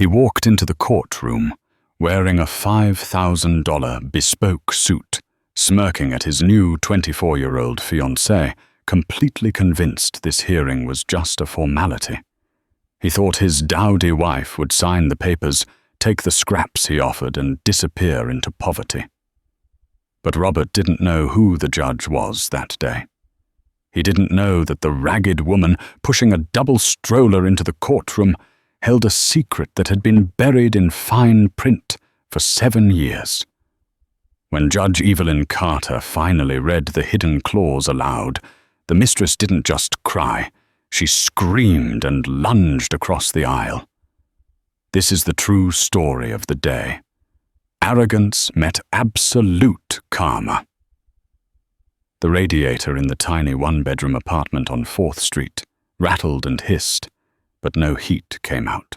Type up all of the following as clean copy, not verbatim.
He walked into the courtroom, wearing a $5,000 bespoke suit, smirking at his new 24-year-old fiancée, completely convinced this hearing was just a formality. He thought his dowdy wife would sign the papers, take the scraps he offered, and disappear into poverty. But Robert didn't know who the judge was that day. He didn't know that the ragged woman pushing a double stroller into the courtroom held a secret that had been buried in fine print for 7 years. When Judge Evelyn Carter finally read the hidden clause aloud, the mistress didn't just cry, she screamed and lunged across the aisle. This is the true story of the day. Arrogance met absolute karma. The radiator in the tiny one-bedroom apartment on 4th Street rattled and hissed, but no heat came out.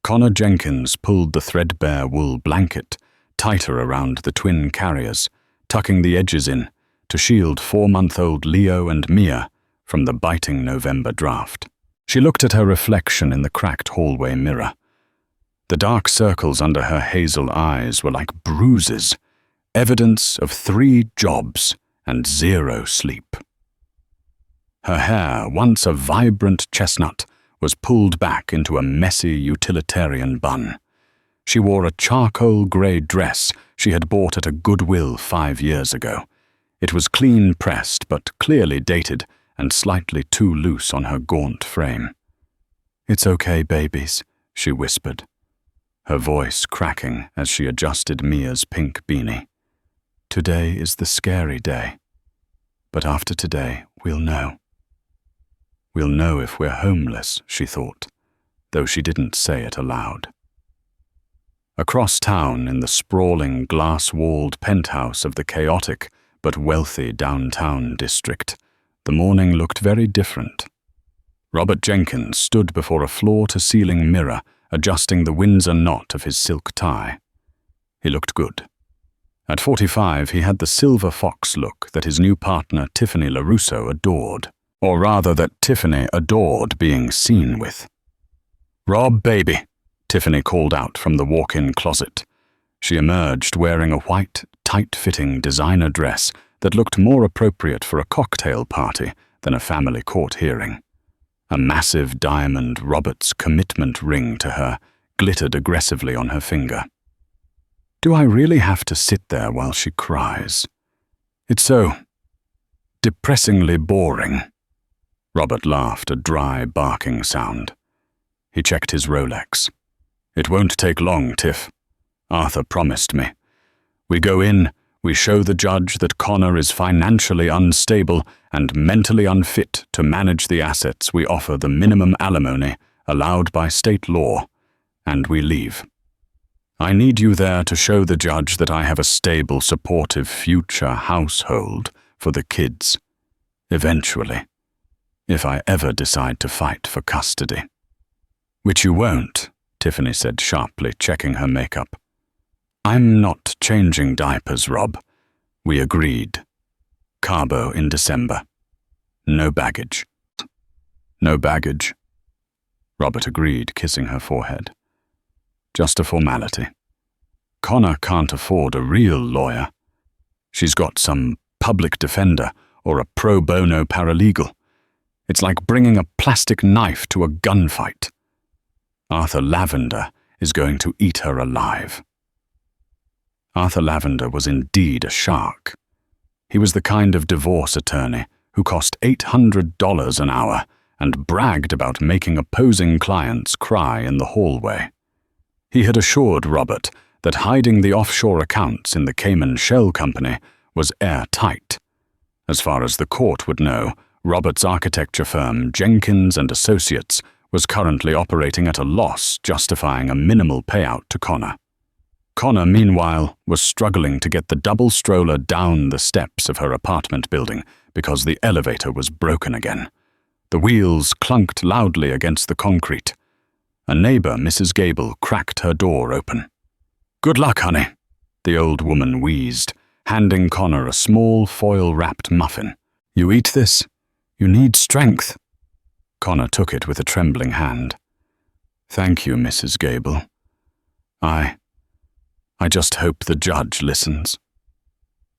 Connor Jenkins pulled the threadbare wool blanket tighter around the twin carriers, tucking the edges in to shield 4-month-old Leo and Mia from the biting November draft. She looked at her reflection in the cracked hallway mirror. The dark circles under her hazel eyes were like bruises, evidence of 3 jobs and 0 sleep. Her hair, once a vibrant chestnut, was pulled back into a messy utilitarian bun. She wore a charcoal grey dress she had bought at a Goodwill 5 years ago. It was clean-pressed but clearly dated and slightly too loose on her gaunt frame. "It's okay, babies," she whispered, her voice cracking as she adjusted Mia's pink beanie. "Today is the scary day, but after today we'll know. We'll know if we're homeless," she thought, though she didn't say it aloud. Across town, in the sprawling, glass-walled penthouse of the chaotic but wealthy downtown district, the morning looked very different. Robert Jenkins stood before a floor-to-ceiling mirror, adjusting the Windsor knot of his silk tie. He looked good. At 45, he had the silver fox look that his new partner Tiffany LaRusso adored, or rather that Tiffany adored being seen with. "Rob, baby," Tiffany called out from the walk-in closet. She emerged wearing a white, tight-fitting designer dress that looked more appropriate for a cocktail party than a family court hearing. A massive diamond Robert's commitment ring to her glittered aggressively on her finger. "Do I really have to sit there while she cries? It's so depressingly boring." Robert laughed, a dry, barking sound. He checked his Rolex. "It won't take long, Tiff. Arthur promised me. We go in, we show the judge that Connor is financially unstable and mentally unfit to manage the assets we offer the minimum alimony allowed by state law, and we leave. I need you there to show the judge that I have a stable, supportive future household for the kids. Eventually, if I ever decide to fight for custody." "Which you won't," Tiffany said sharply, checking her makeup. "I'm not changing diapers, Rob. We agreed. Cabo in December. No baggage." "No baggage," Robert agreed, kissing her forehead. "Just a formality. Connor can't afford a real lawyer. She's got some public defender or a pro bono paralegal. It's like bringing a plastic knife to a gunfight. Arthur Lavender is going to eat her alive." Arthur Lavender was indeed a shark. He was the kind of divorce attorney who cost $800 an hour and bragged about making opposing clients cry in the hallway. He had assured Robert that hiding the offshore accounts in the Cayman Shell Company was airtight. As far as the court would know, Robert's architecture firm, Jenkins and Associates, was currently operating at a loss, justifying a minimal payout to Connor. Connor, meanwhile, was struggling to get the double stroller down the steps of her apartment building because the elevator was broken again. The wheels clunked loudly against the concrete. A neighbor, Mrs. Gable, cracked her door open. "Good luck, honey," the old woman wheezed, handing Connor a small foil-wrapped muffin. "You eat this? You need strength." Connor took it with a trembling hand. Thank you, Mrs. Gable. I just hope the judge listens.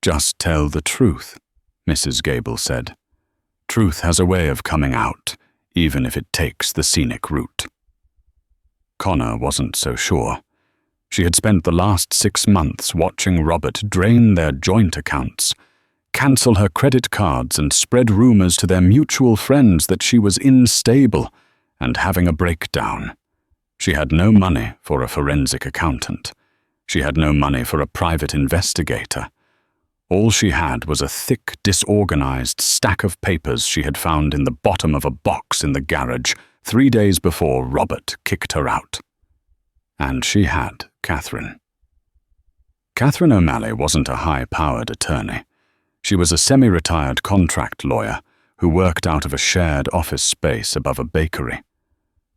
Just tell the truth, Mrs. Gable said. Truth has a way of coming out, even if it takes the scenic route. Connor wasn't so sure. She had spent the last 6 months watching Robert drain their joint accounts, cancel her credit cards, and spread rumors to their mutual friends that she was unstable and having a breakdown. She had no money for a forensic accountant. She had no money for a private investigator. All she had was a thick, disorganized stack of papers she had found in the bottom of a box in the garage 3 days before Robert kicked her out. And she had Catherine. Catherine O'Malley wasn't a high-powered attorney. She was a semi-retired contract lawyer who worked out of a shared office space above a bakery.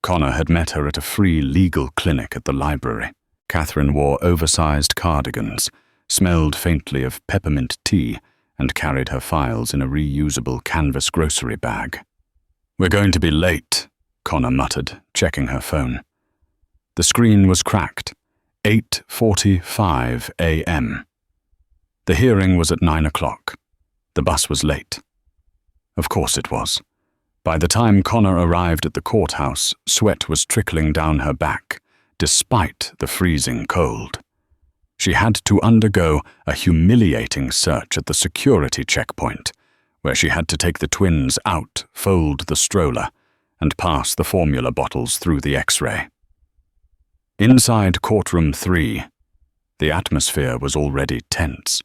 Connor had met her at a free legal clinic at the library. Catherine wore oversized cardigans, smelled faintly of peppermint tea, and carried her files in a reusable canvas grocery bag. "We're going to be late," Connor muttered, checking her phone. The screen was cracked. 8:45 a.m. The hearing was at 9 o'clock. The bus was late. Of course it was. By the time Connor arrived at the courthouse, sweat was trickling down her back, despite the freezing cold. She had to undergo a humiliating search at the security checkpoint, where she had to take the twins out, fold the stroller, and pass the formula bottles through the X-ray. Inside courtroom 3, the atmosphere was already tense.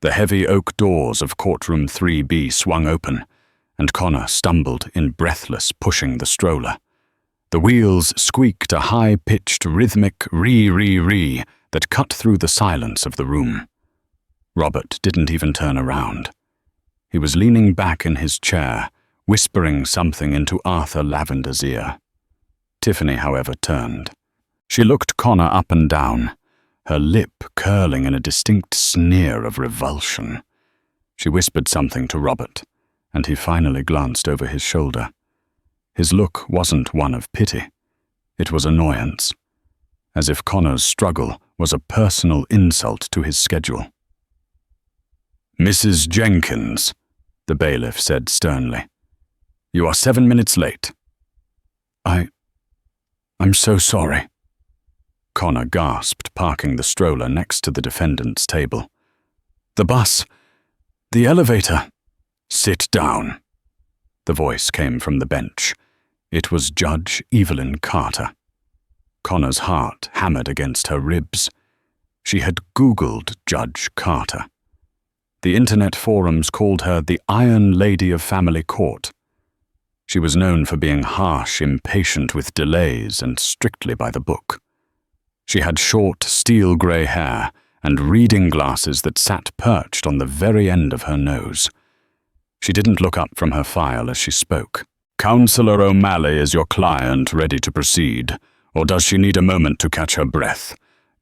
The heavy oak doors of courtroom 3B swung open, and Connor stumbled in breathless, pushing the stroller. The wheels squeaked a high-pitched, rhythmic ree-ree-ree that cut through the silence of the room. Robert didn't even turn around. He was leaning back in his chair, whispering something into Arthur Lavender's ear. Tiffany, however, turned. She looked Connor up and down, her lip curling in a distinct sneer of revulsion. She whispered something to Robert, and he finally glanced over his shoulder. His look wasn't one of pity. It was annoyance, as if Connor's struggle was a personal insult to his schedule. "Mrs. Jenkins," the bailiff said sternly, "you are 7 minutes late." I'm so sorry," Connor gasped, parking the stroller next to the defendant's table. "The bus, the elevator." "Sit down." The voice came from the bench. It was Judge Evelyn Carter. Connor's heart hammered against her ribs. She had Googled Judge Carter. The internet forums called her the Iron Lady of Family Court. She was known for being harsh, impatient with delays, and strictly by the book. She had short, steel-grey hair and reading glasses that sat perched on the very end of her nose. She didn't look up from her file as she spoke. "Counselor O'Malley is your client ready to proceed, or does she need a moment to catch her breath?"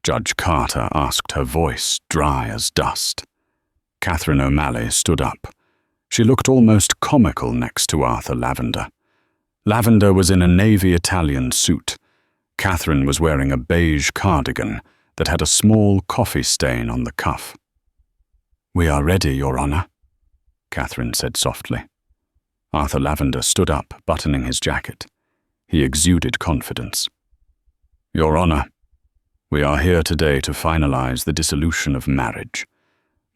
Judge Carter asked, her voice dry as dust. Catherine O'Malley stood up. She looked almost comical next to Arthur Lavender. Lavender was in a navy Italian suit. Catherine was wearing a beige cardigan that had a small coffee stain on the cuff. "We are ready, Your Honor," Catherine said softly. Arthur Lavender stood up, buttoning his jacket. He exuded confidence. "Your Honor, we are here today to finalize the dissolution of marriage.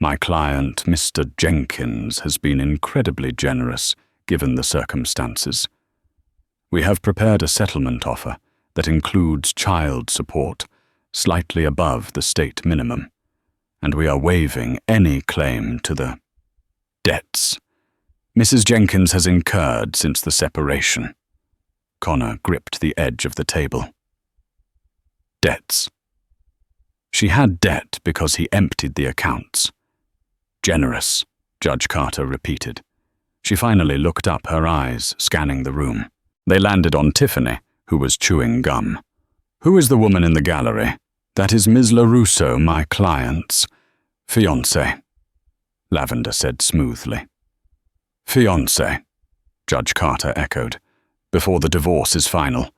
My client, Mr. Jenkins, has been incredibly generous given the circumstances. We have prepared a settlement offer that includes child support, slightly above the state minimum, and we are waiving any claim to the debts Mrs. Jenkins has incurred since the separation." Connor gripped the edge of the table. Debts. She had debt because he emptied the accounts. "Generous," Judge Carter repeated. She finally looked up, her eyes scanning the room. They landed on Tiffany, who was chewing gum. "Who is the woman in the gallery?" "That is Ms. LaRusso, my client's fiancée," Lavender said smoothly. "Fiancée," Judge Carter echoed. "Before the divorce is final.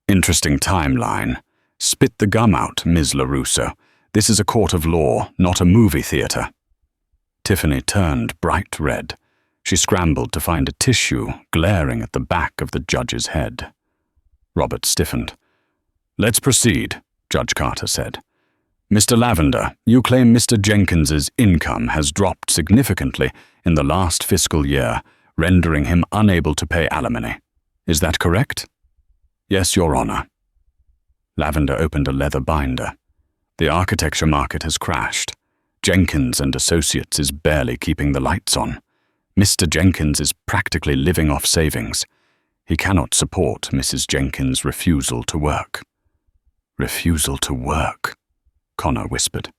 Interesting timeline. Spit the gum out, Ms. LaRusso. This is a court of law, not a movie theater. Tiffany turned bright red. She scrambled to find a tissue glaring at the back of the judge's head. Robert stiffened. "Let's proceed," Judge Carter said. "Mr. Lavender, you claim Mr. Jenkins's income has dropped significantly in the last fiscal year, rendering him unable to pay alimony. Is that correct?" "Yes, Your Honor." Lavender opened a leather binder. "The architecture market has crashed. Jenkins and Associates is barely keeping the lights on. Mr. Jenkins is practically living off savings. He cannot support Mrs. Jenkins' refusal to work." "Refusal to work," Connor whispered.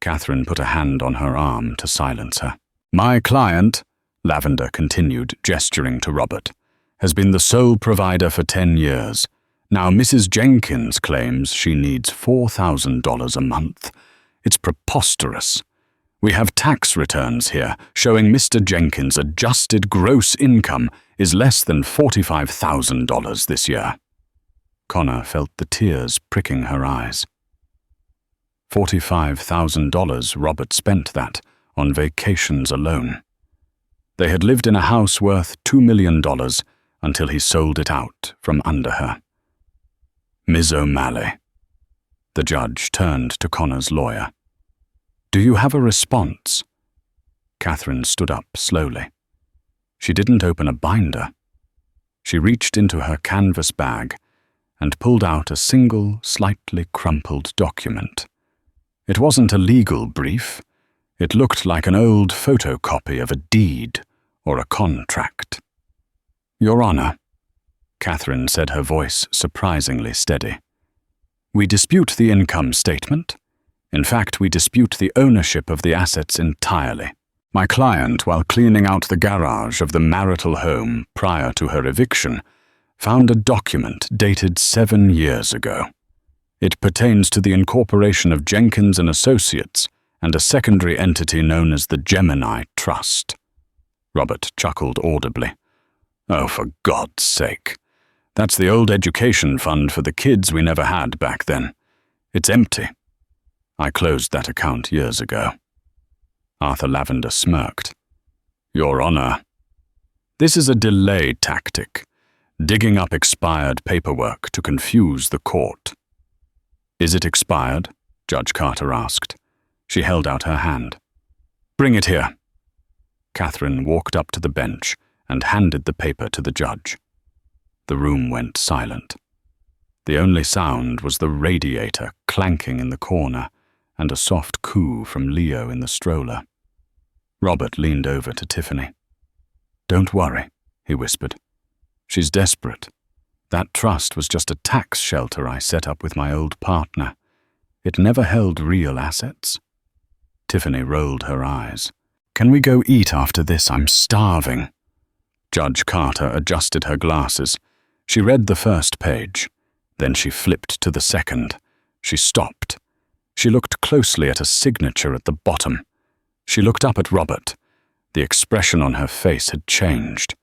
Catherine put a hand on her arm to silence her. "My client," Lavender continued, gesturing to Robert, "has been the sole provider for 10 years. Now Mrs. Jenkins claims she needs $4,000 a month. It's preposterous. We have tax returns here showing Mr. Jenkins' adjusted gross income is less than $45,000 this year." Connor felt the tears pricking her eyes. $45,000 Robert spent that on vacations alone. They had lived in a house worth $2 million until he sold it out from under her. "Ms. O'Malley." The judge turned to Connor's lawyer. "Do you have a response?" Catherine stood up slowly. She didn't open a binder. She reached into her canvas bag and pulled out a single, slightly crumpled document. It wasn't a legal brief. It looked like an old photocopy of a deed or a contract. "Your Honor," Catherine said, her voice surprisingly steady, "we dispute the income statement. In fact, we dispute the ownership of the assets entirely. My client, while cleaning out the garage of the marital home prior to her eviction, found a document dated 7 years ago. It pertains to the incorporation of Jenkins and Associates and a secondary entity known as the Gemini Trust." Robert chuckled audibly. "Oh, for God's sake. That's the old education fund for the kids we never had back then. It's empty. I closed that account years ago." Arthur Lavender smirked. "Your Honor, this is a delay tactic, digging up expired paperwork to confuse the court." "Is it expired?" Judge Carter asked. She held out her hand. "Bring it here." Catherine walked up to the bench and handed the paper to the judge. The room went silent. The only sound was the radiator clanking in the corner and a soft coo from Leo in the stroller. Robert leaned over to Tiffany. "Don't worry," he whispered. "She's desperate. That trust was just a tax shelter I set up with my old partner. It never held real assets." Tiffany rolled her eyes. "Can we go eat after this? I'm starving." Judge Carter adjusted her glasses. She read the first page. Then she flipped to the second. She stopped. She looked closely at a signature at the bottom. She looked up at Robert. The expression on her face had changed.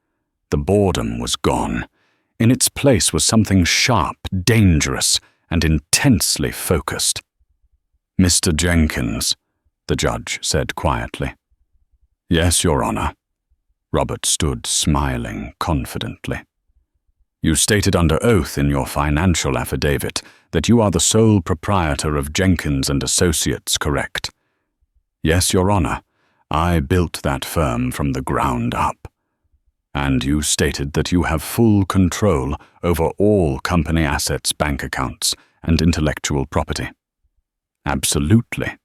The boredom was gone. In its place was something sharp, dangerous, and intensely focused. "Mr. Jenkins," the judge said quietly. "Yes, Your Honor." Robert stood smiling confidently. "You stated under oath in your financial affidavit that you are the sole proprietor of Jenkins and Associates, correct?" "Yes, Your Honor. I built that firm from the ground up." "And you stated that you have full control over all company assets, bank accounts, and intellectual property." "Absolutely."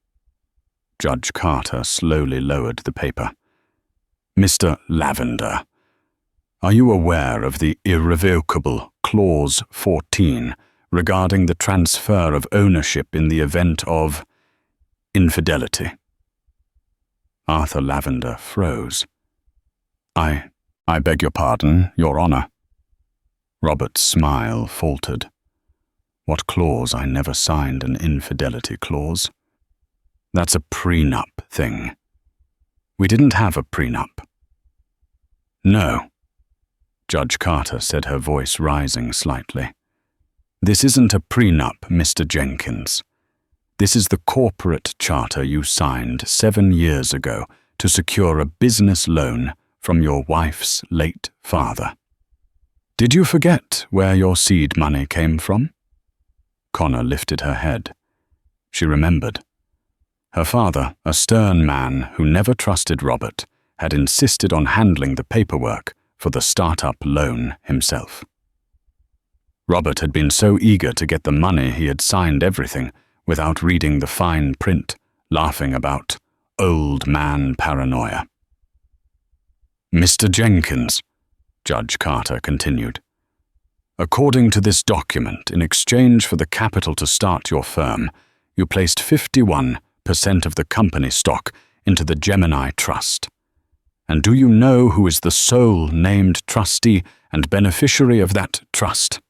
Judge Carter slowly lowered the paper. "Mr. Lavender, are you aware of the irrevocable Clause 14 regarding the transfer of ownership in the event of infidelity?" Arthur Lavender froze. I beg your pardon, Your Honor." Robert's smile faltered. "What clause? I never signed an infidelity clause." "That's a prenup thing." "We didn't have a prenup." "No." Judge Carter said, her voice rising slightly. This isn't a prenup, Mr. Jenkins. This is the corporate charter you signed 7 years ago to secure a business loan from your wife's late father. Did you forget where your seed money came from? Connor lifted her head. She remembered. Her father, a stern man who never trusted Robert, had insisted on handling the paperwork for the startup loan himself. Robert had been so eager to get the money he had signed everything without reading the fine print, laughing about old man paranoia. Mr. Jenkins, Judge Carter continued, according to this document, in exchange for the capital to start your firm, you placed 51% of the company stock into the Gemini Trust. And do you know who is the sole named trustee and beneficiary of that trust?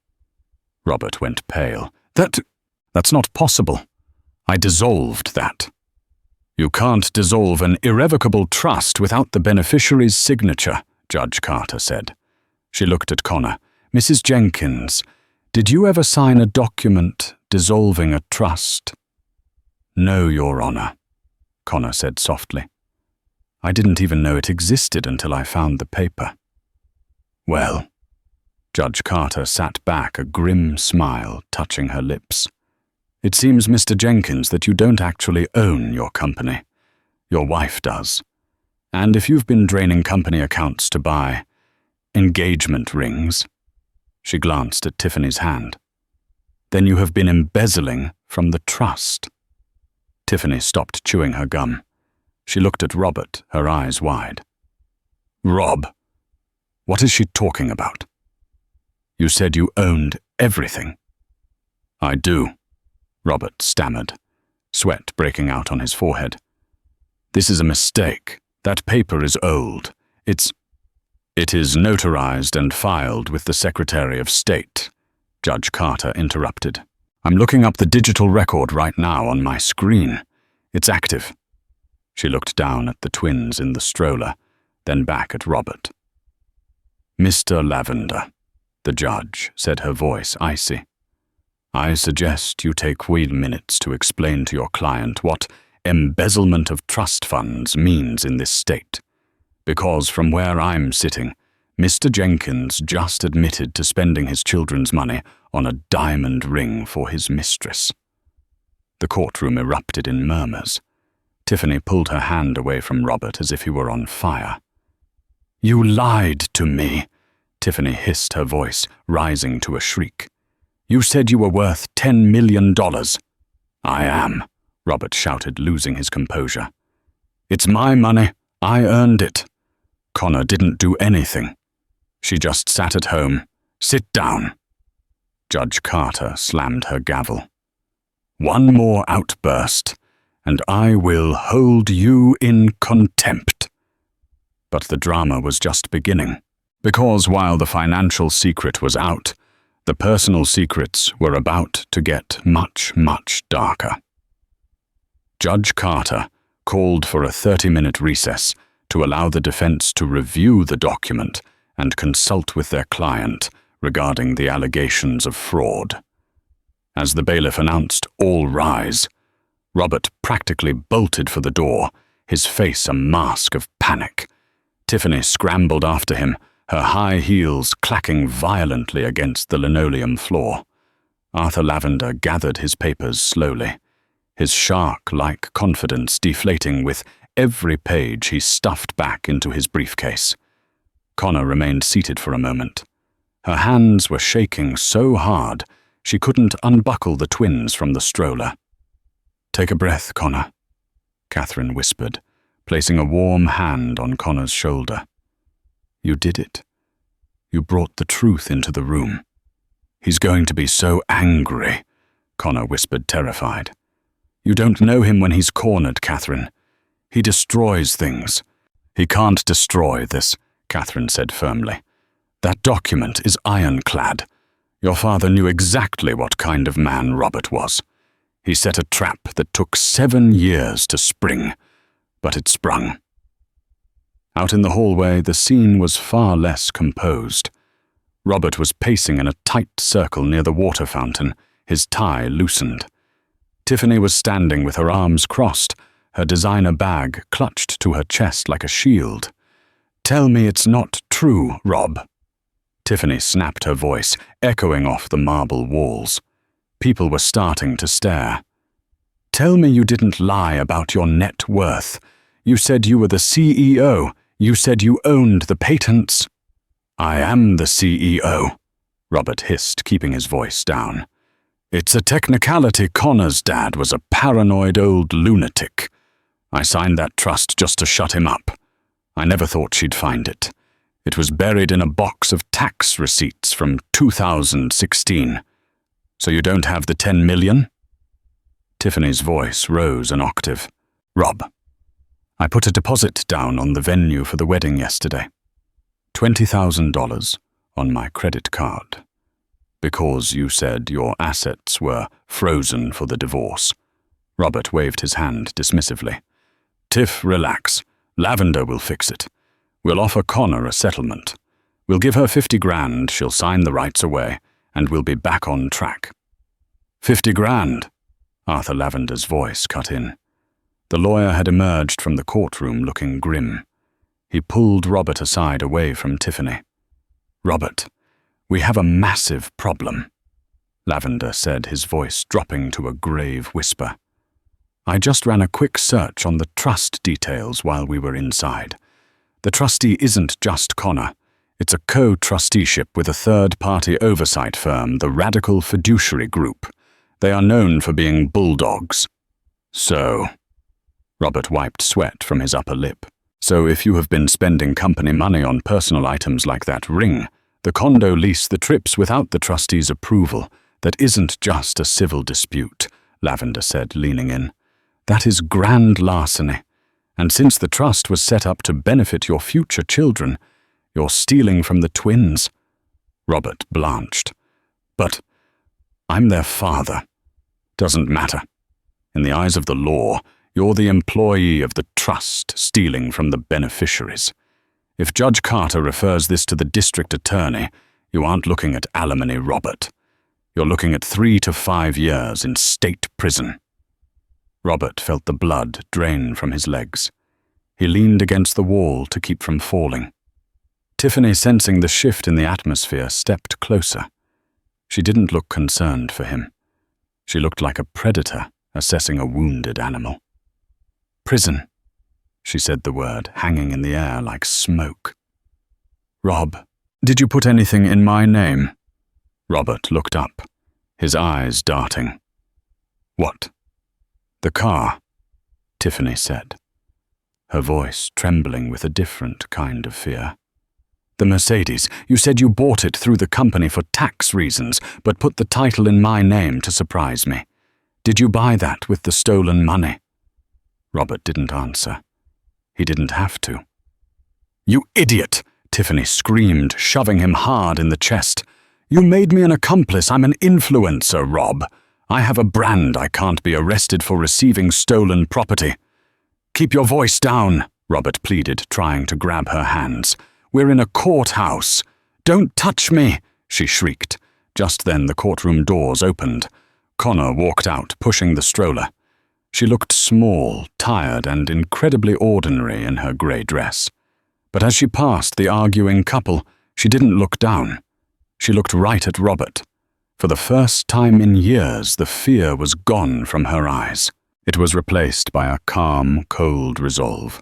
Robert went pale. That's not possible. I dissolved that. You can't dissolve an irrevocable trust without the beneficiary's signature, Judge Carter said. She looked at Connor. Mrs. Jenkins, did you ever sign a document dissolving a trust? No, Your Honor, Connor said softly. I didn't even know it existed until I found the paper. Well, Judge Carter sat back, a grim smile touching her lips. It seems, Mr. Jenkins, that you don't actually own your company. Your wife does. And if you've been draining company accounts to buy engagement rings, she glanced at Tiffany's hand, then you have been embezzling from the trust. Tiffany stopped chewing her gum. She looked at Robert, her eyes wide. Rob, what is she talking about? You said you owned everything. I do, Robert stammered, sweat breaking out on his forehead. This is a mistake. That paper is old. It is notarized and filed with the Secretary of State, Judge Carter interrupted. I'm looking up the digital record right now on my screen. It's active. She looked down at the twins in the stroller, then back at Robert. Mr. Lavender, the judge said, her voice icy. I suggest you take 1 minute to explain to your client what embezzlement of trust funds means in this state, because from where I'm sitting, Mr. Jenkins just admitted to spending his children's money on a diamond ring for his mistress. The courtroom erupted in murmurs. Tiffany pulled her hand away from Robert as if he were on fire. You lied to me, Tiffany hissed, her voice rising to a shriek. You said you were worth $10 million. I am, Robert shouted, losing his composure. It's my money. I earned it. Connor didn't do anything. She just sat at home. Sit down. Judge Carter slammed her gavel. One more outburst, and I will hold you in contempt. But the drama was just beginning, because while the financial secret was out, the personal secrets were about to get much, much darker. Judge Carter called for a 30-minute recess to allow the defense to review the document and consult with their client regarding the allegations of fraud. As the bailiff announced, "All rise," Robert practically bolted for the door, his face a mask of panic. Tiffany scrambled after him, her high heels clacking violently against the linoleum floor. Arthur Lavender gathered his papers slowly, his shark-like confidence deflating with every page he stuffed back into his briefcase. Connor remained seated for a moment. Her hands were shaking so hard she couldn't unbuckle the twins from the stroller. Take a breath, Connor, Catherine whispered, placing a warm hand on Connor's shoulder. You did it. You brought the truth into the room. He's going to be so angry, Connor whispered, terrified. You don't know him when he's cornered, Catherine. He destroys things. He can't destroy this, Catherine said firmly. That document is ironclad. Your father knew exactly what kind of man Robert was. He set a trap that took 7 years to spring, but it sprung. Out in the hallway, the scene was far less composed. Robert was pacing in a tight circle near the water fountain, his tie loosened. Tiffany was standing with her arms crossed, her designer bag clutched to her chest like a shield. "Tell me it's not true, Rob." Tiffany snapped her voice, echoing off the marble walls. People were starting to stare. "Tell me you didn't lie about your net worth. You said you were the CEO. You said you owned the patents." "I am the CEO," Robert hissed, keeping his voice down. "It's a technicality. Connor's dad was a paranoid old lunatic. I signed that trust just to shut him up. I never thought she'd find it. It was buried in a box of tax receipts from 2016. So you don't have the 10 million? Tiffany's voice rose an octave. "Rob, I put a deposit down on the venue for the wedding yesterday. $20,000 on my credit card. Because you said your assets were frozen for the divorce." Robert waved his hand dismissively. "Tiff, relax. Lavender will fix it. We'll offer Connor a settlement. We'll give her 50 grand, she'll sign the rights away, and we'll be back on track." 50 grand? Arthur Lavender's voice cut in. The lawyer had emerged from the courtroom looking grim. He pulled Robert aside away from Tiffany. "Robert, we have a massive problem," Lavender said, his voice dropping to a grave whisper. "I just ran a quick search on the trust details while we were inside. The trustee isn't just Connor. It's a co-trusteeship with a third-party oversight firm, the Radical Fiduciary Group. They are known for being bulldogs." "So," Robert wiped sweat from his upper lip. "So if you have been spending company money on personal items like that ring, the condo lease, the trips without the trustee's approval, that isn't just a civil dispute," Lavender said, leaning in. "That is grand larceny. And since the trust was set up to benefit your future children, you're stealing from the twins." Robert blanched. "But I'm their father. Doesn't matter. In the eyes of the law, you're the employee of the trust stealing from the beneficiaries. If Judge Carter refers this to the district attorney, you aren't looking at alimony, Robert. You're looking at 3 to 5 years in state prison." Robert felt the blood drain from his legs. He leaned against the wall to keep from falling. Tiffany, sensing the shift in the atmosphere, stepped closer. She didn't look concerned for him. She looked like a predator assessing a wounded animal. "Prison," she said the word, hanging in the air like smoke. "Rob, did you put anything in my name?" Robert looked up, his eyes darting. "What?" "The car," Tiffany said, her voice trembling with a different kind of fear. "The Mercedes. You said you bought it through the company for tax reasons, but put the title in my name to surprise me. Did you buy that with the stolen money?" Robert didn't answer. He didn't have to. "You idiot!" Tiffany screamed, shoving him hard in the chest. "You made me an accomplice. I'm an influencer, Rob. I have a brand. I can't be arrested for receiving stolen property." "Keep your voice down," Robert pleaded, trying to grab her hands. "We're in a courthouse." "Don't touch me," she shrieked. Just then the courtroom doors opened. Connor walked out, pushing the stroller. She looked small, tired, and incredibly ordinary in her grey dress. But as she passed the arguing couple, she didn't look down. She looked right at Robert. For the first time in years, the fear was gone from her eyes. It was replaced by a calm, cold resolve.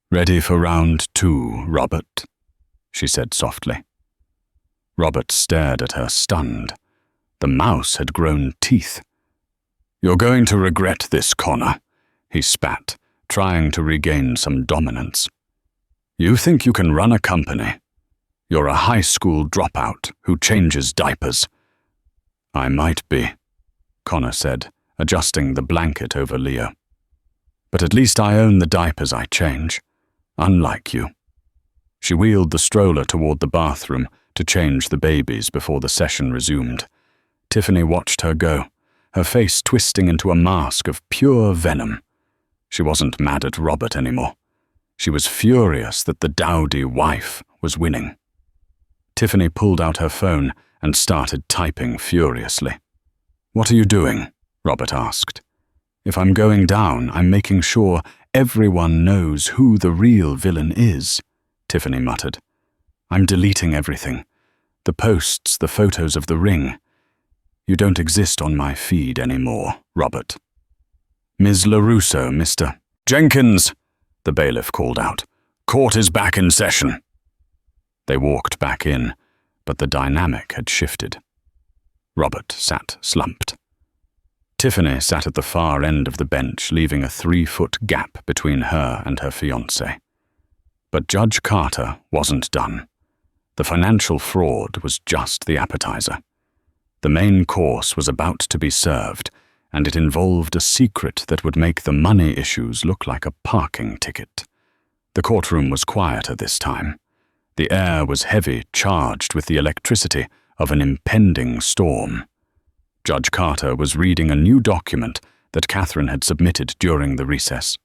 "Ready for round 2, Robert?" she said softly. Robert stared at her, stunned. The mouse had grown teeth. "You're going to regret this, Connor," he spat, trying to regain some dominance. "You think you can run a company? You're a high school dropout who changes diapers." "I might be," Connor said, adjusting the blanket over Leo. "But at least I own the diapers I change, unlike you." She wheeled the stroller toward the bathroom to change the babies before the session resumed. Tiffany watched her go, her face twisting into a mask of pure venom. She wasn't mad at Robert anymore. She was furious that the dowdy wife was winning. Tiffany pulled out her phone and started typing furiously. "What are you doing?" Robert asked. "If I'm going down, I'm making sure everyone knows who the real villain is," Tiffany muttered. "I'm deleting everything. The posts, the photos of the ring. You don't exist on my feed anymore, Robert." "Ms. LaRusso, Mr. Jenkins," the bailiff called out. "Court is back in session." They walked back in, but the dynamic had shifted. Robert sat slumped. Tiffany sat at the far end of the bench, leaving a 3-foot gap between her and her fiancé. But Judge Carter wasn't done. The financial fraud was just the appetizer. The main course was about to be served, and it involved a secret that would make the money issues look like a parking ticket. The courtroom was quieter this time. The air was heavy, charged with the electricity of an impending storm. Judge Carter was reading a new document that Catherine had submitted during the recess.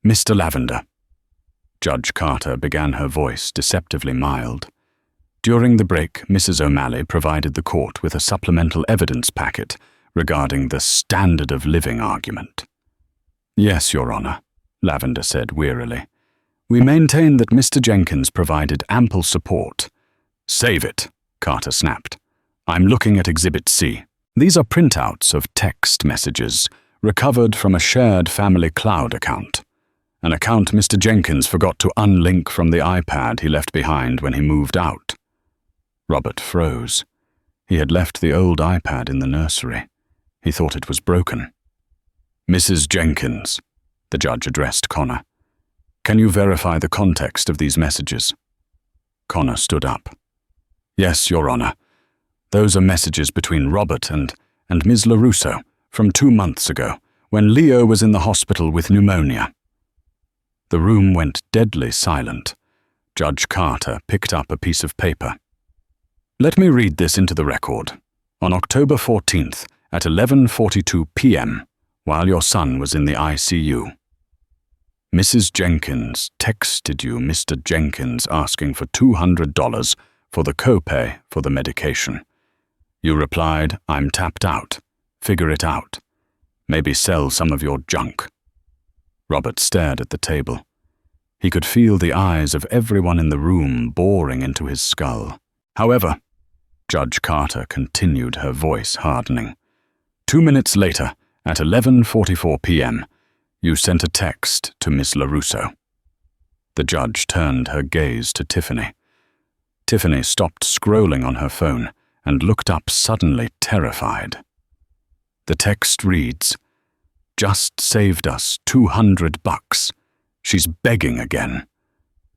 "Mr. Lavender." Judge Carter began, her voice deceptively mild. "During the break, Mrs. O'Malley provided the court with a supplemental evidence packet regarding the standard of living argument." "Yes, Your Honor," Lavender said wearily. "We maintain that Mr. Jenkins provided ample support." "Save it," Carter snapped. "I'm looking at Exhibit C. These are printouts of text messages recovered from a shared family cloud account, an account Mr. Jenkins forgot to unlink from the iPad he left behind when he moved out." Robert froze. He had left the old iPad in the nursery. He thought it was broken. "Mrs. Jenkins," the judge addressed Connor. "Can you verify the context of these messages?" Connor stood up. "Yes, Your Honor. Those are messages between Robert and Ms. LaRusso from 2 months ago, when Leo was in the hospital with pneumonia." The room went deadly silent. Judge Carter picked up a piece of paper. "Let me read this into the record. On October 14th at 11:42 p.m., while your son was in the ICU, Mrs. Jenkins texted you Mr. Jenkins asking for $200 for the copay for the medication. You replied, 'I'm tapped out. Figure it out. Maybe sell some of your junk.'" Robert stared at the table. He could feel the eyes of everyone in the room boring into his skull. "However," Judge Carter continued, her voice hardening, 2 minutes later, at 11:44 p.m., you sent a text to Miss LaRusso." The judge turned her gaze to Tiffany. Tiffany stopped scrolling on her phone and looked up suddenly terrified. The text reads, "Just saved us $200. She's begging again.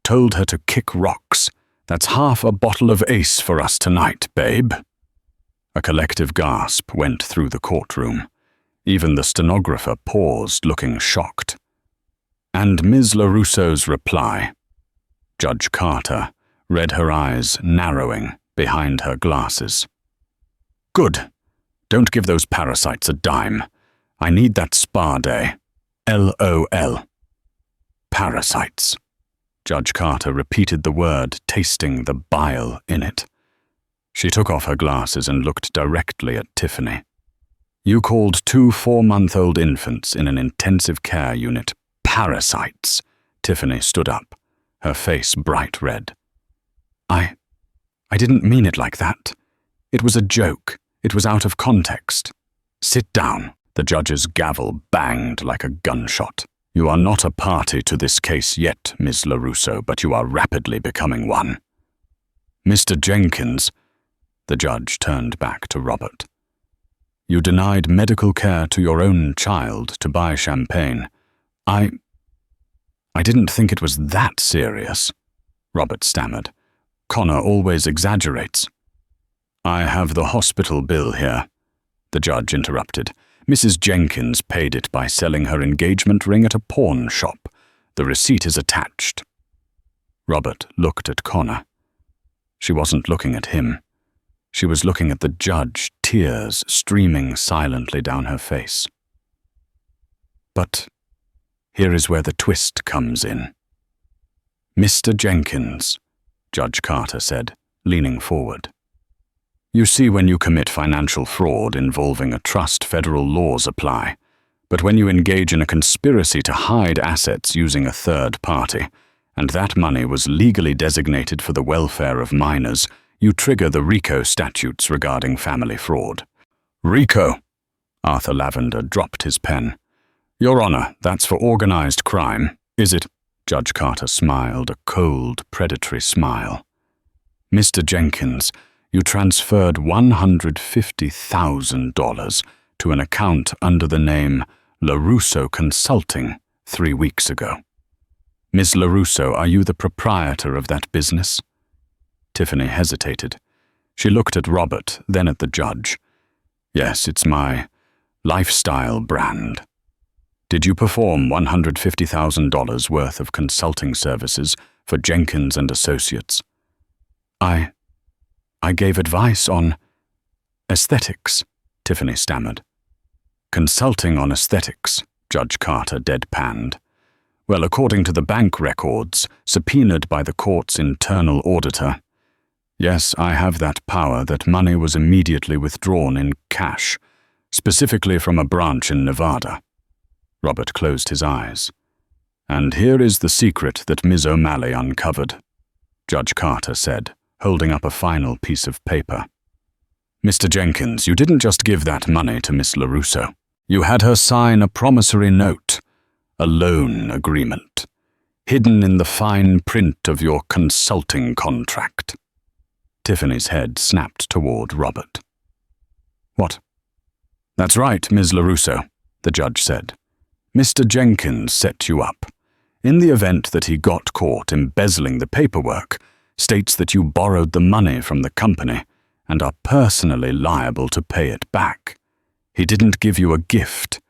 Told her to kick rocks. That's half a bottle of Ace for us tonight, babe." A collective gasp went through the courtroom. Even the stenographer paused, looking shocked. "And Ms. LaRusso's reply." Judge Carter read her eyes narrowing behind her glasses. "Good. Don't give those parasites a dime. I need that spa day. LOL. Parasites." Judge Carter repeated the word, tasting the bile in it. She took off her glasses and looked directly at Tiffany. "You called 2 4-month-old infants in an intensive care unit parasites." Tiffany stood up, her face bright red. I didn't mean it like that. It was a joke. It was out of context." "Sit down." The judge's gavel banged like a gunshot. "You are not a party to this case yet, Ms. LaRusso, but you are rapidly becoming one." "Mr. Jenkins," the judge turned back to Robert. "You denied medical care to your own child to buy champagne. I didn't think it was that serious," Robert stammered. "Connor always exaggerates." "I have the hospital bill here," the judge interrupted. "Mrs. Jenkins paid it by selling her engagement ring at a pawn shop. The receipt is attached." Robert looked at Connor. She wasn't looking at him. She was looking at the judge, tears streaming silently down her face. "But here is where the twist comes in." "Mr. Jenkins," Judge Carter said, leaning forward. You see, when you commit financial fraud involving a trust, federal laws apply. But when you engage in a conspiracy to hide assets using a third party, and that money was legally designated for the welfare of minors, you trigger the RICO statutes regarding family fraud. RICO? Arthur Lavender dropped his pen. Your Honor, that's for organized crime, is it? Judge Carter smiled, a cold, predatory smile. Mr. Jenkins, you transferred $150,000 to an account under the name LaRusso Consulting 3 weeks ago. Ms. LaRusso, are you the proprietor of that business? Tiffany hesitated. She looked at Robert, then at the judge. Yes, it's my lifestyle brand. Did you perform $150,000 worth of consulting services for Jenkins and Associates? I gave advice on aesthetics, Tiffany stammered. Consulting on aesthetics, Judge Carter deadpanned. Well, according to the bank records, subpoenaed by the court's internal auditor, yes, I have that power that money was immediately withdrawn in cash, specifically from a branch in Nevada. Robert closed his eyes. And here is the secret that Ms. O'Malley uncovered, Judge Carter said, holding up a final piece of paper. Mr. Jenkins, you didn't just give that money to Miss LaRusso. You had her sign a promissory note, a loan agreement, hidden in the fine print of your consulting contract. Tiffany's head snapped toward Robert. What? That's right, Ms. LaRusso, the judge said. Mr. Jenkins set you up. In the event that he got caught embezzling the paperwork, states that you borrowed the money from the company and are personally liable to pay it back. He didn't give you a gift.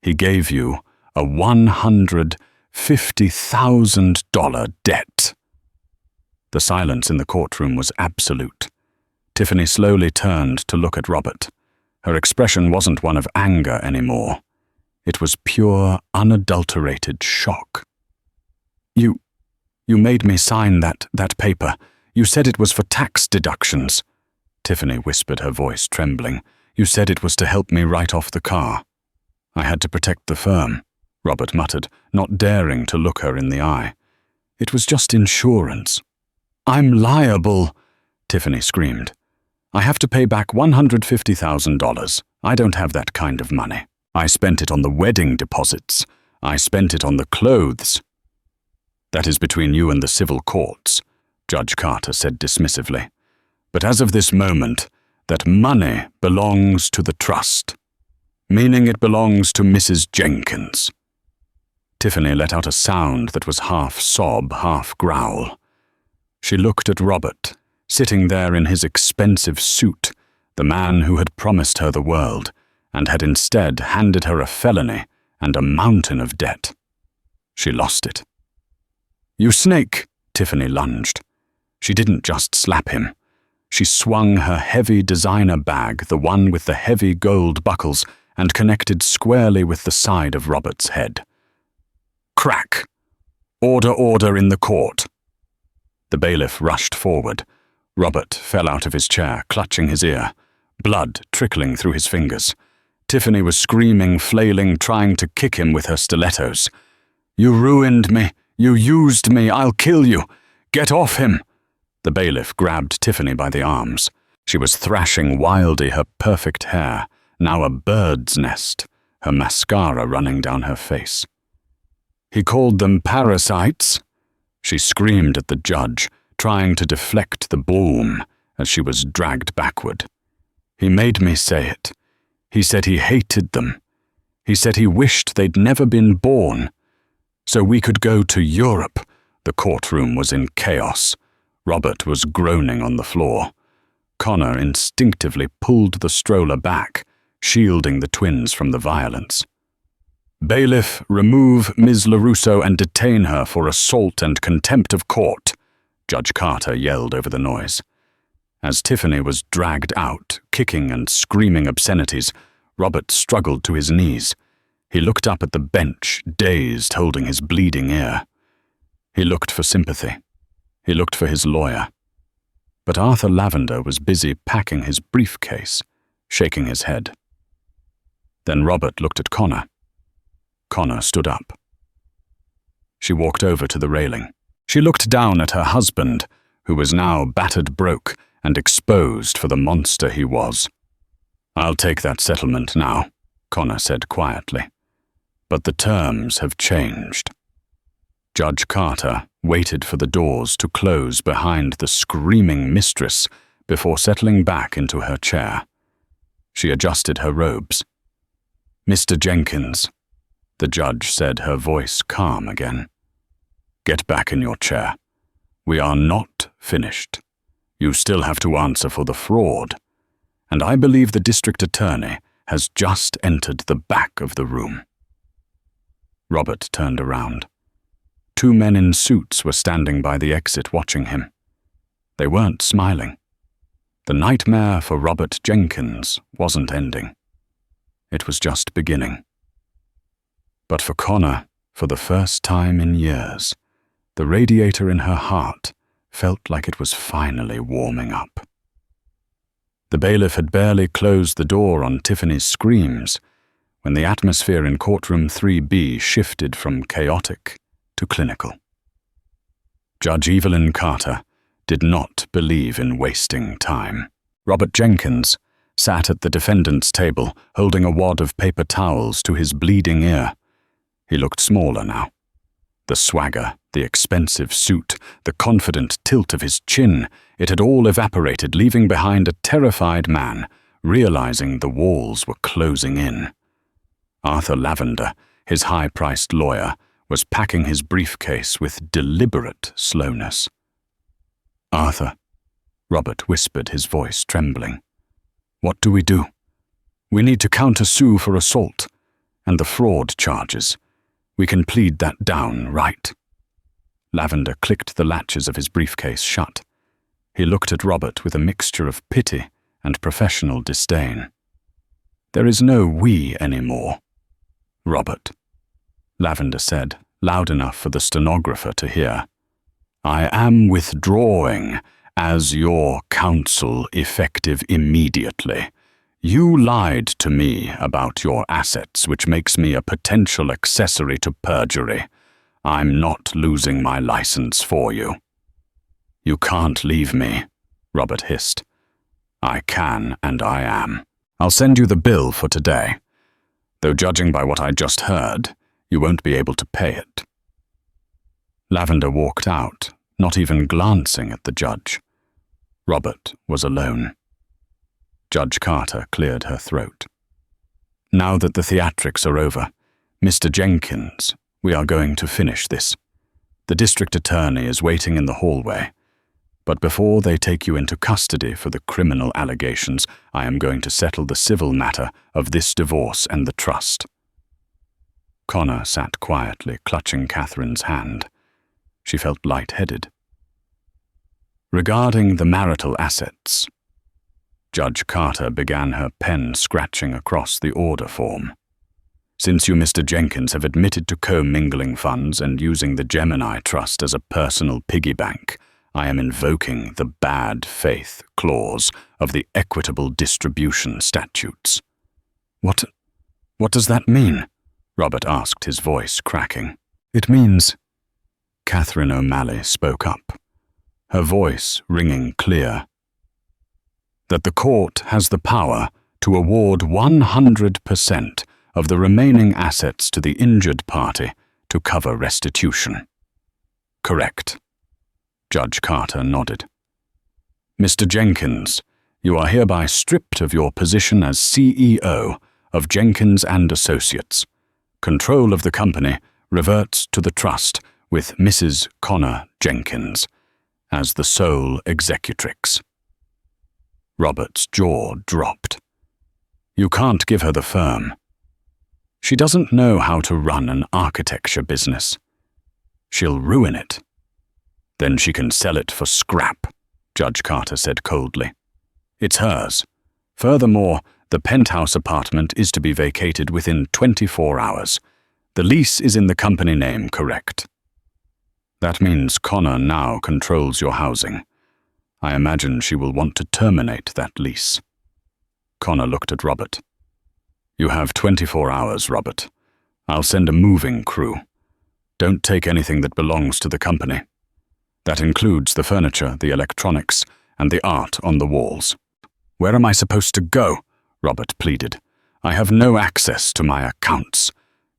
He gave you a $150,000 debt. The silence in the courtroom was absolute. Tiffany slowly turned to look at Robert. Her expression wasn't one of anger anymore. It was pure, unadulterated shock. You made me sign that paper. You said it was for tax deductions. Tiffany whispered, her voice trembling. You said it was to help me write off the car. I had to protect the firm, Robert muttered, not daring to look her in the eye. It was just insurance. I'm liable, Tiffany screamed. I have to pay back $150,000. I don't have that kind of money. I spent it on the wedding deposits. I spent it on the clothes. That is between you and the civil courts, Judge Carter said dismissively. But as of this moment, that money belongs to the trust, meaning it belongs to Mrs. Jenkins. Tiffany let out a sound that was half sob, half growl. She looked at Robert, sitting there in his expensive suit, the man who had promised her the world, and had instead handed her a felony and a mountain of debt. She lost it. You snake, Tiffany lunged. She didn't just slap him. She swung her heavy designer bag, the one with the heavy gold buckles, and connected squarely with the side of Robert's head. Crack! Order in the court. The bailiff rushed forward. Robert fell out of his chair, clutching his ear, blood trickling through his fingers. Tiffany was screaming, flailing, trying to kick him with her stilettos. You ruined me! You used me! I'll kill you! Get off him! The bailiff grabbed Tiffany by the arms. She was thrashing wildly, her perfect hair, now a bird's nest, her mascara running down her face. He called them parasites. She screamed at the judge, trying to deflect the boom as she was dragged backward. He made me say it. He said he hated them. He said he wished they'd never been born. So we could go to Europe. The courtroom was in chaos. Robert was groaning on the floor. Connor instinctively pulled the stroller back, shielding the twins from the violence. Bailiff, remove Ms. LaRusso and detain her for assault and contempt of court, Judge Carter yelled over the noise. As Tiffany was dragged out, kicking and screaming obscenities, Robert struggled to his knees. He looked up at the bench, dazed, holding his bleeding ear. He looked for sympathy. He looked for his lawyer. But Arthur Lavender was busy packing his briefcase, shaking his head. Then Robert looked at Connor. Connor stood up. She walked over to the railing. She looked down at her husband, who was now battered broke and exposed for the monster he was. "I'll take that settlement now," Connor said quietly. "But the terms have changed." Judge Carter waited for the doors to close behind the screaming Mistress before settling back into her chair. She adjusted her robes. "Mr. Jenkins," the judge said, her voice calm again. "Get back in your chair. We are not finished. You still have to answer for the fraud, and I believe the district attorney has just entered the back of the room." Robert turned around. 2 men in suits were standing by the exit watching him. They weren't smiling. The nightmare for Robert Jenkins wasn't ending. It was just beginning. But for Connor, for the first time in years, the radiator in her heart felt like it was finally warming up. The bailiff had barely closed the door on Tiffany's screams when the atmosphere in courtroom 3B shifted from chaotic to clinical. Judge Evelyn Carter did not believe in wasting time. Robert Jenkins sat at the defendant's table, holding a wad of paper towels to his bleeding ear. He looked smaller now. The swagger, the expensive suit, the confident tilt of his chin, it had all evaporated, leaving behind a terrified man, realizing the walls were closing in. Arthur Lavender, his high-priced lawyer, was packing his briefcase with deliberate slowness. "Arthur," Robert whispered, his voice trembling. "What do we do? We need to counter-sue for assault, and the fraud charges. We can plead that down, right?" Lavender clicked the latches of his briefcase shut. He looked at Robert with a mixture of pity and professional disdain. "There is no we anymore, Robert," Lavender said, loud enough for the stenographer to hear. "I am withdrawing as your counsel effective immediately. You lied to me about your assets, which makes me a potential accessory to perjury. I'm not losing my license for you." "You can't leave me," Robert hissed. "I can, and I am. I'll send you the bill for today. Though judging by what I just heard, you won't be able to pay it." Lavender walked out, not even glancing at the judge. Robert was alone. Judge Carter cleared her throat. "Now that the theatrics are over, Mr. Jenkins, we are going to finish this. The district attorney is waiting in the hallway. But before they take you into custody for the criminal allegations, I am going to settle the civil matter of this divorce and the trust." Connor sat quietly, clutching Catherine's hand. She felt lightheaded. "Regarding the marital assets," Judge Carter began, her pen scratching across the order form. "Since you, Mr. Jenkins, have admitted to commingling funds and using the Gemini Trust as a personal piggy bank, I am invoking the bad faith clause of the equitable distribution statutes." What does that mean?" Robert asked, his voice cracking. "It means—" Catherine O'Malley spoke up, her voice ringing clear. "That the court has the power to award 100% of the remaining assets to the injured party to cover restitution." "Correct." Judge Carter nodded. "Mr. Jenkins, you are hereby stripped of your position as CEO of Jenkins and Associates. Control of the company reverts to the trust with Mrs. Connor Jenkins as the sole executrix." Robert's jaw dropped. "You can't give her the firm. She doesn't know how to run an architecture business. She'll ruin it." "Then she can sell it for scrap," Judge Carter said coldly. "It's hers. Furthermore, the penthouse apartment is to be vacated within 24 hours. The lease is in the company name, correct?" "That means Connor now controls your housing. I imagine she will want to terminate that lease. Connor looked at Robert. You have 24 hours, Robert. I'll send a moving crew. Don't take anything that belongs to the company. That includes the furniture, the electronics, and the art on the walls. Where am I supposed to go? Robert pleaded. I have no access to my accounts.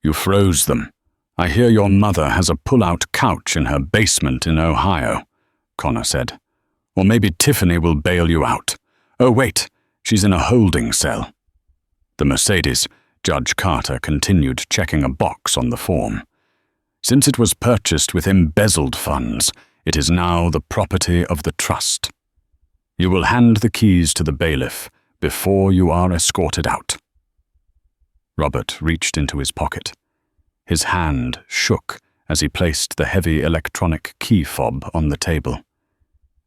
You froze them. I hear your mother has a pull-out couch in her basement in Ohio, Connor said. Or maybe Tiffany will bail you out. Oh, wait, she's in a holding cell. The Mercedes, Judge Carter continued checking a box on the form. Since it was purchased with embezzled funds, it is now the property of the trust. You will hand the keys to the bailiff before you are escorted out. Robert reached into his pocket. His hand shook as he placed the heavy electronic key fob on the table.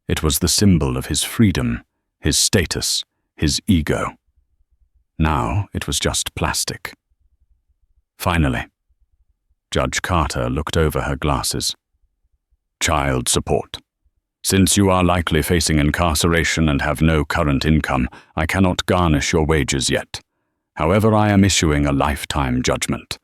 It was the symbol of his freedom, his status, his ego. Now it was just plastic. Finally, Judge Carter looked over her glasses. Child support. Since you are likely facing incarceration and have no current income, I cannot garnish your wages yet. However, I am issuing a lifetime judgment.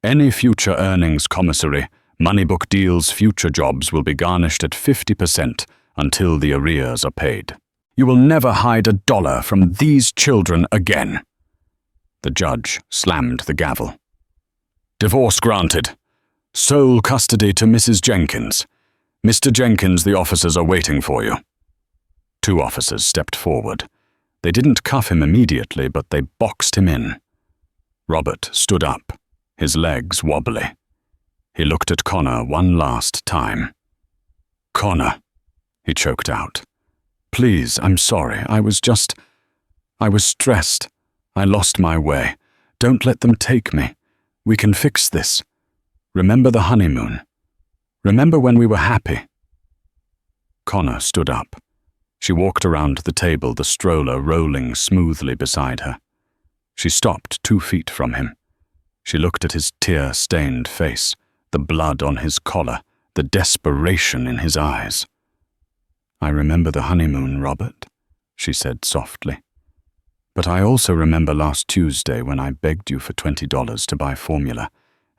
Any future earnings commissary, Moneybook Deal's future jobs will be garnished at 50% until the arrears are paid. You will never hide $1 from these children again. The judge slammed the gavel. Divorce granted. Sole custody to Mrs. Jenkins. Mr. Jenkins, the officers are waiting for you. 2 officers stepped forward. They didn't cuff him immediately, but they boxed him in. Robert stood up, his legs wobbly. He looked at Connor one last time. Connor, he choked out. Please, I'm sorry. I was stressed. I lost my way. Don't let them take me. We can fix this. Remember the honeymoon. Remember when we were happy. Connor stood up. She walked around the table, the stroller rolling smoothly beside her. She stopped 2 feet from him. She looked at his tear-stained face, the blood on his collar, the desperation in his eyes. I remember the honeymoon, Robert, she said softly. But I also remember last Tuesday when I begged you for $20 to buy formula,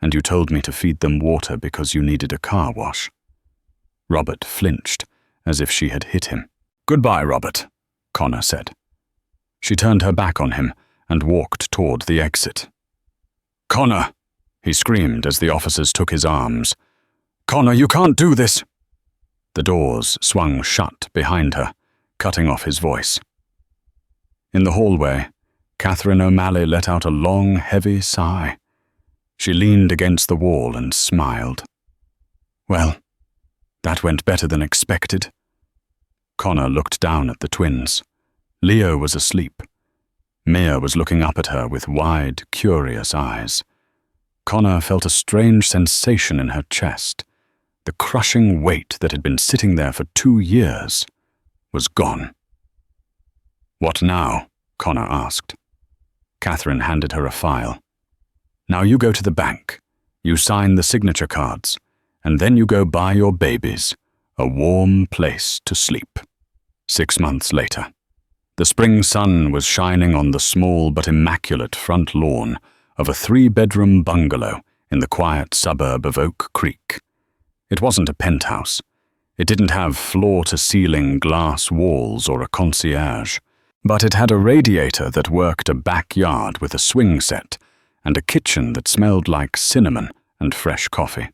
and you told me to feed them water because you needed a car wash. Robert flinched, as if she had hit him. Goodbye, Robert, Connor said. She turned her back on him and walked toward the exit. Connor, he screamed as the officers took his arms. Connor, you can't do this! The doors swung shut behind her, cutting off his voice. In the hallway, Catherine O'Malley let out a long, heavy sigh. She leaned against the wall and smiled. Well, that went better than expected. Connor looked down at the twins. Leo was asleep. Mia was looking up at her with wide, curious eyes. Connor felt a strange sensation in her chest. The crushing weight that had been sitting there for 2 years was gone. What now? Connor asked. Catherine handed her a file. Now you go to the bank. You sign the signature cards, and then you go buy your babies a warm place to sleep. 6 months later. The spring sun was shining on the small but immaculate front lawn of a 3-bedroom bungalow in the quiet suburb of Oak Creek. It wasn't a penthouse. It didn't have floor-to-ceiling glass walls or a concierge, but it had a radiator that worked a backyard with a swing set and a kitchen that smelled like cinnamon and fresh coffee.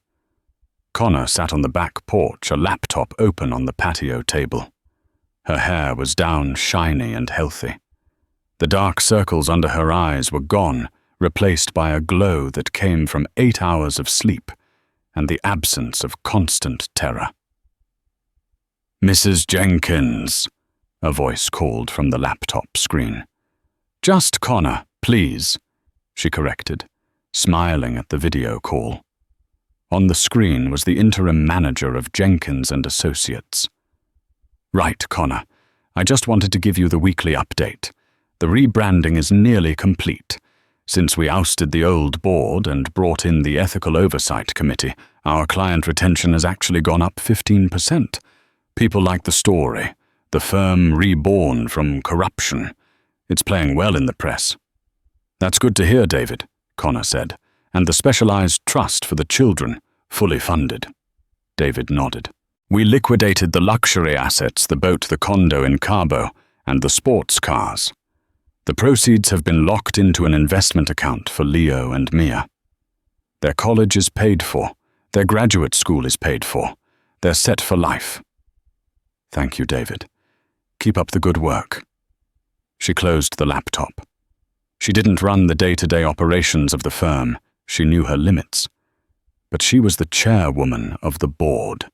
Connor sat on the back porch, a laptop open on the patio table. Her hair was down, shiny and healthy. The dark circles under her eyes were gone, replaced by a glow that came from 8 hours of sleep and the absence of constant terror. Mrs. Jenkins, a voice called from the laptop screen. Just Connor, please, she corrected, smiling at the video call. On the screen was the interim manager of Jenkins and Associates. Right, Connor. I just wanted to give you the weekly update. The rebranding is nearly complete. Since we ousted the old board and brought in the Ethical Oversight Committee, our client retention has actually gone up 15%. People like the story. The firm reborn from corruption. It's playing well in the press. That's good to hear, David, Connor said. And the specialized trust for the children, fully funded. David nodded. We liquidated the luxury assets, the boat, the condo in Cabo, and the sports cars. The proceeds have been locked into an investment account for Leo and Mia. Their college is paid for. Their graduate school is paid for. They're set for life. Thank you, David. Keep up the good work. She closed the laptop. She didn't run the day-to-day operations of the firm. She knew her limits. But she was the chairwoman of the board.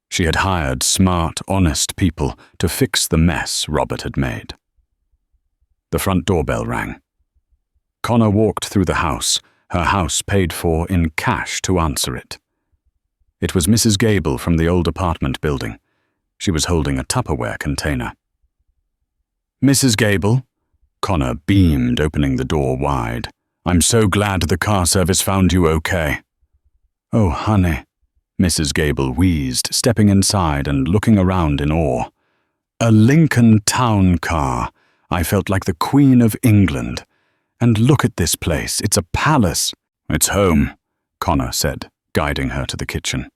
She had hired smart, honest people to fix the mess Robert had made. The front doorbell rang. Connor walked through the house, her house paid for in cash, to answer it. It was Mrs. Gable from the old apartment building. She was holding a Tupperware container. Mrs. Gable? Connor beamed, opening the door wide. I'm so glad the car service found you okay. Oh, honey, Mrs. Gable wheezed, stepping inside and looking around in awe. A Lincoln Town car. I felt like the Queen of England. And look at this place. It's a palace. It's home, Connor said, guiding her to the kitchen.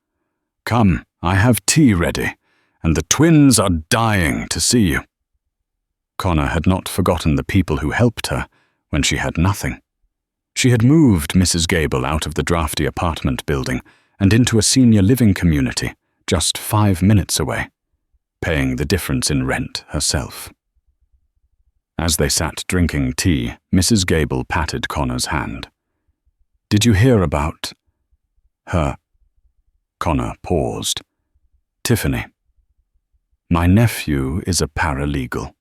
Come, I have tea ready, and the twins are dying to see you. Connor had not forgotten the people who helped her when she had nothing. She had moved Mrs. Gable out of the drafty apartment building and into a senior living community just 5 minutes away, paying the difference in rent herself. As they sat drinking tea, Mrs. Gable patted Connor's hand. Did you hear about her? Connor paused. Tiffany. My nephew is a paralegal.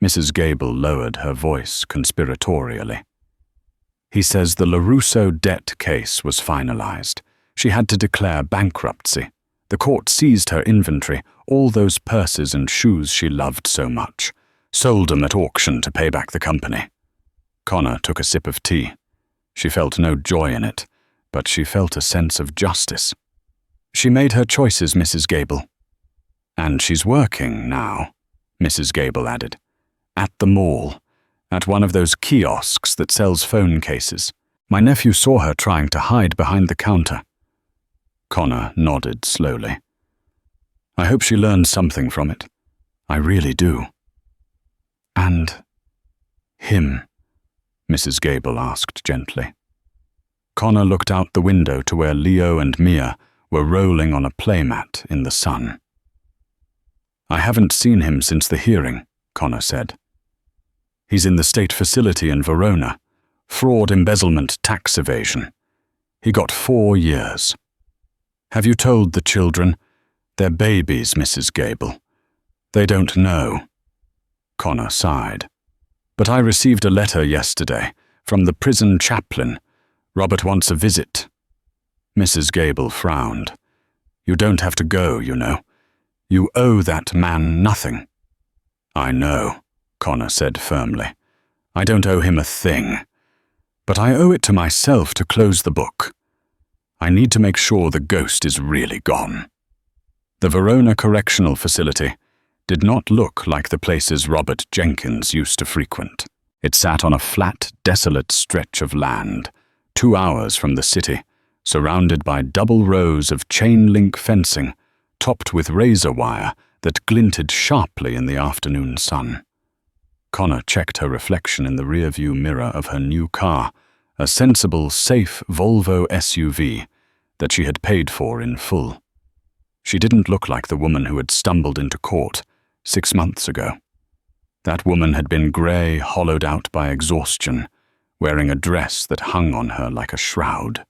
Mrs. Gable lowered her voice conspiratorially. He says the LaRusso debt case was finalized. She had to declare bankruptcy. The court seized her inventory, all those purses and shoes she loved so much, sold them at auction to pay back the company. Connor took a sip of tea. She felt no joy in it, but she felt a sense of justice. She made her choices, Mrs. Gable. And she's working now, Mrs. Gable added. At the mall, at one of those kiosks that sells phone cases. My nephew saw her trying to hide behind the counter. Connor nodded slowly. I hope she learned something from it. I really do. And him? Mrs. Gable asked gently. Connor looked out the window to where Leo and Mia were rolling on a playmat in the sun. I haven't seen him since the hearing, Connor said. He's in the state facility in Verona. Fraud, embezzlement, tax evasion. He got 4 years. Have you told the children? They're babies, Mrs. Gable. They don't know. Connor sighed. But I received a letter yesterday from the prison chaplain. Robert wants a visit. Mrs. Gable frowned. You don't have to go, you know. You owe that man nothing. I know, Connor said firmly. I don't owe him a thing. But I owe it to myself to close the book. I need to make sure the ghost is really gone. The Verona Correctional Facility did not look like the places Robert Jenkins used to frequent. It sat on a flat, desolate stretch of land, 2 hours from the city, surrounded by double rows of chain-link fencing, topped with razor wire that glinted sharply in the afternoon sun. Connor checked her reflection in the rearview mirror of her new car, a sensible, safe Volvo SUV that she had paid for in full. She didn't look like the woman who had stumbled into court 6 months ago. That woman had been grey, hollowed out by exhaustion, wearing a dress that hung on her like a shroud.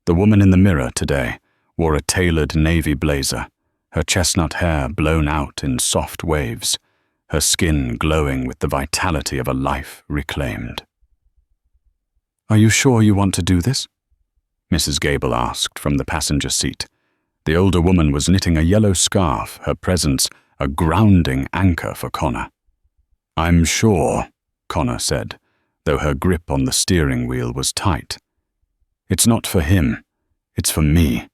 The woman in the mirror today wore a tailored navy blazer, her chestnut hair blown out in soft waves, her skin glowing with the vitality of a life reclaimed. Are you sure you want to do this? Mrs. Gable asked from the passenger seat. The older woman was knitting a yellow scarf, her presence a grounding anchor for Connor. I'm sure, Connor said, though her grip on the steering wheel was tight. It's not for him. It's for me.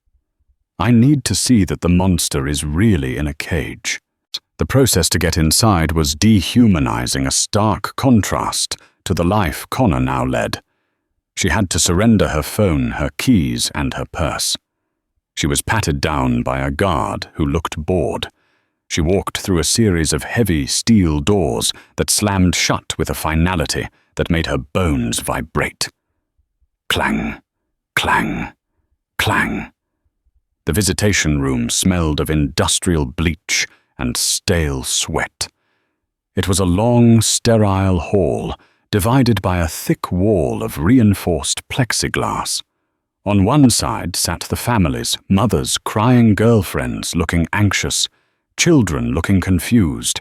I need to see that the monster is really in a cage. The process to get inside was dehumanizing, a stark contrast to the life Connor now led. She had to surrender her phone, her keys, and her purse. She was patted down by a guard who looked bored. She walked through a series of heavy steel doors that slammed shut with a finality that made her bones vibrate. Clang, clang, clang. The visitation room smelled of industrial bleach and stale sweat. It was a long, sterile hall, divided by a thick wall of reinforced plexiglass. On one side sat the families, mothers, crying girlfriends looking anxious, children looking confused.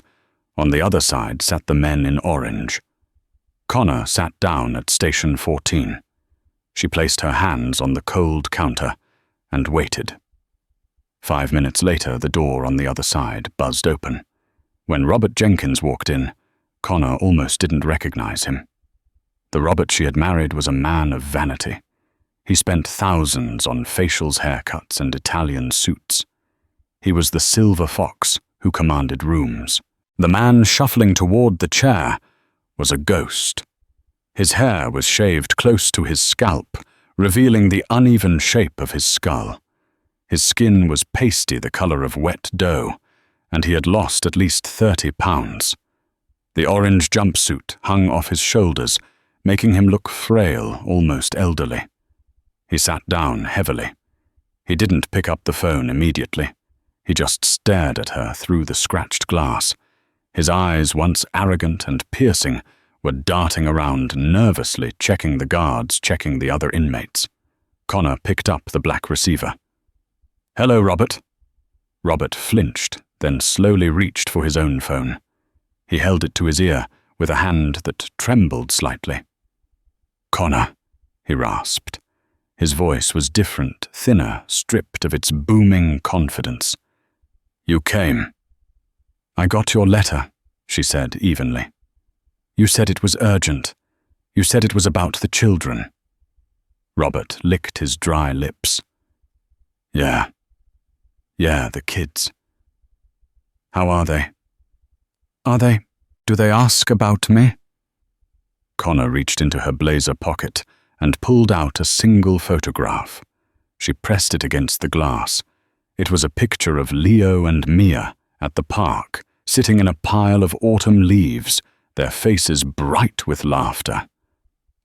On the other side sat the men in orange. Connor sat down at station 14. She placed her hands on the cold counter and waited. 5 minutes later, the door on the other side buzzed open. When Robert Jenkins walked in, Connor almost didn't recognize him. The Robert she had married was a man of vanity. He spent thousands on facials, haircuts, and Italian suits. He was the silver fox who commanded rooms. The man shuffling toward the chair was a ghost. His hair was shaved close to his scalp, revealing the uneven shape of his skull. His skin was pasty, the color of wet dough, and he had lost at least 30 pounds. The orange jumpsuit hung off his shoulders, making him look frail, almost elderly. He sat down heavily. He didn't pick up the phone immediately. He just stared at her through the scratched glass. His eyes, once arrogant and piercing, were darting around nervously, checking the guards, checking the other inmates. Connor picked up the black receiver. "Hello, Robert." Robert flinched, then slowly reached for his own phone. He held it to his ear with a hand that trembled slightly. "Connor," he rasped. His voice was different, thinner, stripped of its booming confidence. "You came." "I got your letter," she said evenly. "You said it was urgent. You said it was about the children." Robert licked his dry lips. Yeah, the kids. How are they?" Do they ask about me?" Connor reached into her blazer pocket and pulled out a single photograph. She pressed it against the glass. It was a picture of Leo and Mia at the park, sitting in a pile of autumn leaves, their faces bright with laughter.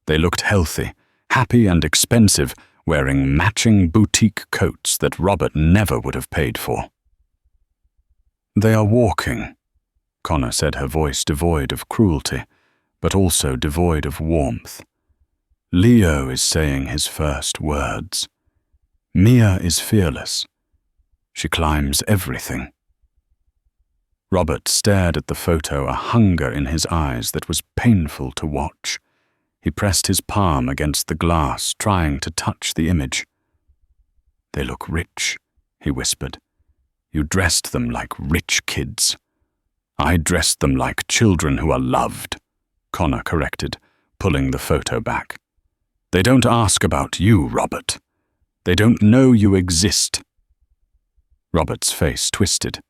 They looked healthy, happy and expensive, wearing matching boutique coats that Robert never would have paid for. "They are walking," Connor said, her voice devoid of cruelty, but also devoid of warmth. "Leo is saying his first words. Mia is fearless. She climbs everything." Robert stared at the photo, a hunger in his eyes that was painful to watch. He pressed his palm against the glass, trying to touch the image. "They look rich," he whispered. "You dressed them like rich kids." "I dressed them like children who are loved," Connor corrected, pulling the photo back. "They don't ask about you, Robert. They don't know you exist." Robert's face twisted.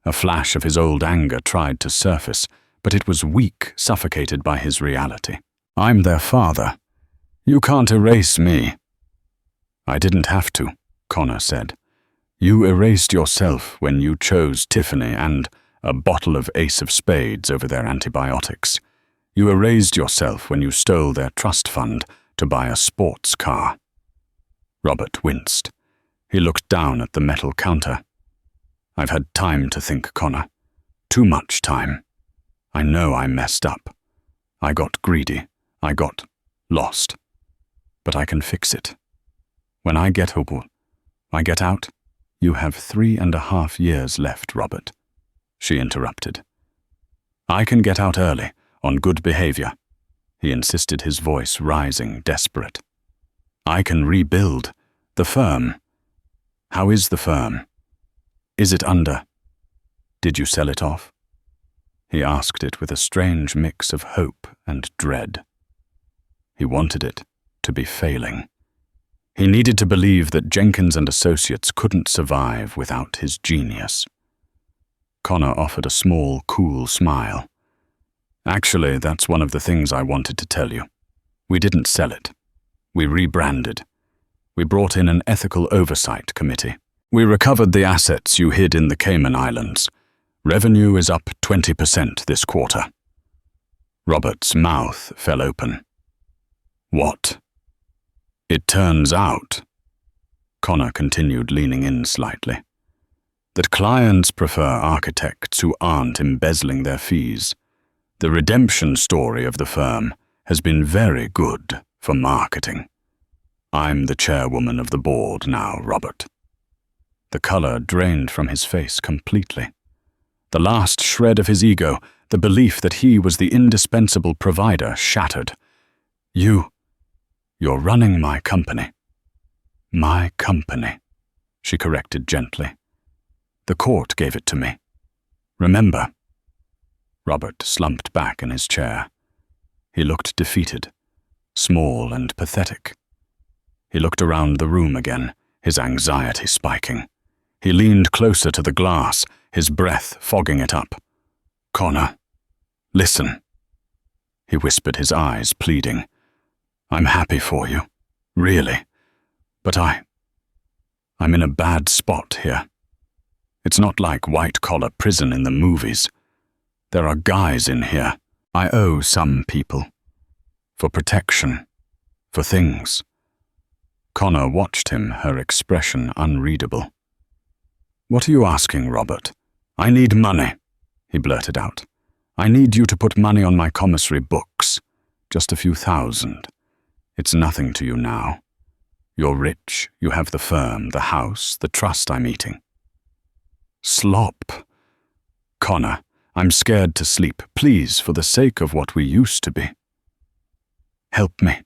A flash of his old anger tried to surface, but it was weak, suffocated by his reality. "I'm their father. You can't erase me." "I didn't have to," Connor said. "You erased yourself when you chose Tiffany and a bottle of Ace of Spades over their antibiotics. You erased yourself when you stole their trust fund to buy a sports car." Robert winced. He looked down at the metal counter. "I've had time to think, Connor. Too much time. I know I messed up. I got greedy. I got lost. But I can fix it. When I get out, you have 3.5 years left, Robert." She interrupted. "I can get out early, on good behavior," he insisted, his voice rising, desperate. "I can rebuild the firm." "How is the firm? Is it under? Did you sell it off?" He asked it with a strange mix of hope and dread. He wanted it to be failing. He needed to believe that Jenkins and Associates couldn't survive without his genius. Connor offered a small, cool smile. Actually, that's one of the things I wanted to tell you. We didn't sell it. We rebranded. We brought in an ethical oversight committee. We recovered the assets you hid in the Cayman Islands. Revenue is up 20% this quarter. Robert's mouth fell open. What? It turns out, Connor continued, leaning in slightly, that clients prefer architects who aren't embezzling their fees. The redemption story of the firm has been very good for marketing. I'm the chairwoman of the board now, Robert. The color drained from his face completely. The last shred of his ego, the belief that he was the indispensable provider, shattered. You're running my company. My company, she corrected gently. The court gave it to me. Remember? Robert slumped back in his chair. He looked defeated, small and pathetic. He looked around the room again, his anxiety spiking. He leaned closer to the glass, his breath fogging it up. Connor, listen. He whispered, his eyes pleading. I'm happy for you, really, but I'm in a bad spot here. It's not like white-collar prison in the movies. There are guys in here. I owe some people. For protection. For things. Connor watched him, her expression unreadable. What are you asking, Robert? I need money, he blurted out. I need you to put money on my commissary books. Just a few thousand. It's nothing to you now. You're rich, you have the firm, the house, the trust I'm eating. Slop. Connor, I'm scared to sleep. Please, for the sake of what we used to be. Help me.